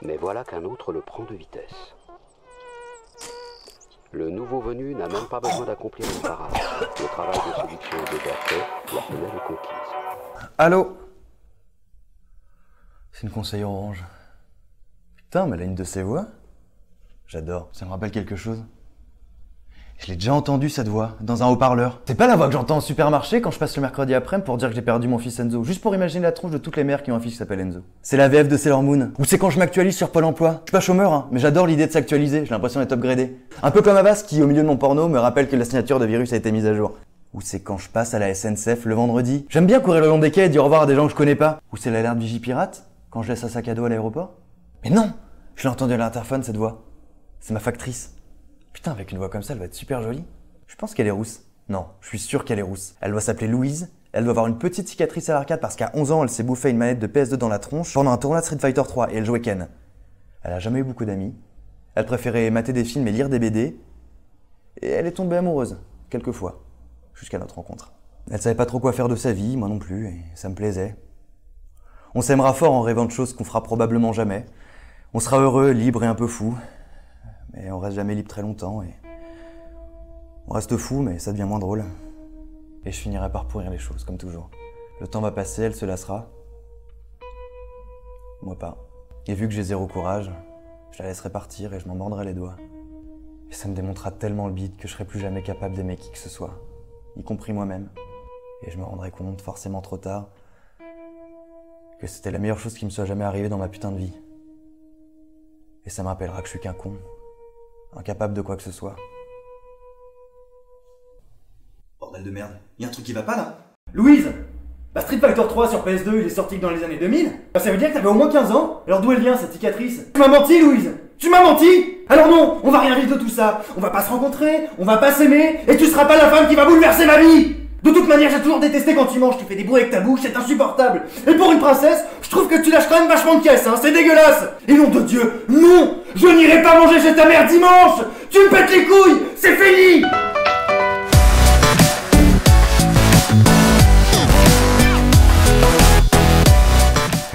Mais voilà qu'un autre le prend de vitesse. Le nouveau venu n'a même pas besoin d'accomplir une parade. Le travail de séduction est déjà fait, la femelle est conquise. Allô? C'est une conseillère orange. Putain, mais elle a une de ses voix. J'adore, ça me rappelle quelque chose. Je l'ai déjà entendu cette voix, dans un haut-parleur. C'est pas la voix que j'entends au supermarché quand je passe le mercredi après-midi pour dire que j'ai perdu mon fils Enzo, juste pour imaginer la tronche de toutes les mères qui ont un fils qui s'appelle Enzo. C'est la VF de Sailor Moon, ou c'est quand je m'actualise sur Pôle emploi. Je suis pas chômeur, hein, mais j'adore l'idée de s'actualiser, j'ai l'impression d'être upgradé. Un peu comme Avast qui, au milieu de mon porno, me rappelle que la signature de virus a été mise à jour. Ou c'est quand je passe à la SNCF le vendredi. J'aime bien courir le long des quais et dire au revoir à des gens que je connais pas. Ou c'est l'alerte Vigipirate, quand je laisse un sac à dos à l'aéroport. Mais non! Je l'ai entendu à l'interphone cette voix. C'est ma factrice. Putain, avec une voix comme ça, elle va être super jolie. Je pense qu'elle est rousse. Non, je suis sûr qu'elle est rousse. Elle doit s'appeler Louise, elle doit avoir une petite cicatrice à l'arcade parce qu'à 11 ans, elle s'est bouffé une manette de PS2 dans la tronche pendant un tournoi de Street Fighter 3 et elle jouait Ken. Elle a jamais eu beaucoup d'amis. Elle préférait mater des films et lire des BD. Et elle est tombée amoureuse, quelques fois, jusqu'à notre rencontre. Elle savait pas trop quoi faire de sa vie, moi non plus, et ça me plaisait. On s'aimera fort en rêvant de choses qu'on fera probablement jamais. On sera heureux, libre et un peu fou. Mais on reste jamais libre très longtemps et... On reste fou, mais ça devient moins drôle. Et je finirai par pourrir les choses, comme toujours. Le temps va passer, elle se lassera. Moi pas. Et vu que j'ai zéro courage, je la laisserai partir et je m'en mordrai les doigts. Et ça me démontrera tellement le bide que je serai plus jamais capable d'aimer qui que ce soit, y compris moi-même. Et je me rendrai compte, forcément trop tard, que c'était la meilleure chose qui me soit jamais arrivée dans ma putain de vie. Et ça me rappellera que je suis qu'un con, incapable de quoi que ce soit. Bordel de merde, y'a un truc qui va pas là. Louise, bah Street Fighter 3 sur PS2 il est sorti que dans les années 2000. Bah ça veut dire que t'avais au moins 15 ans. Alors d'où elle vient cette cicatrice? Tu m'as menti Louise. Tu m'as menti. Alors non, on va rien vivre de tout ça. On va pas se rencontrer, on va pas s'aimer, et tu seras pas la femme qui va bouleverser ma vie. De toute manière j'ai toujours détesté quand tu manges, tu fais des bruits avec ta bouche, c'est insupportable. Et pour une princesse, je trouve que tu lâches quand même vachement de caisse, hein, c'est dégueulasse. Et nom de Dieu, non, je n'irai pas manger chez ta mère dimanche. Tu me pètes les couilles, c'est fini.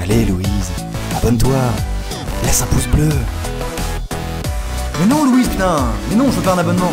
Allez Louise, abonne-toi, laisse un pouce bleu. Mais non Louise, putain, mais non, je veux pas un abonnement.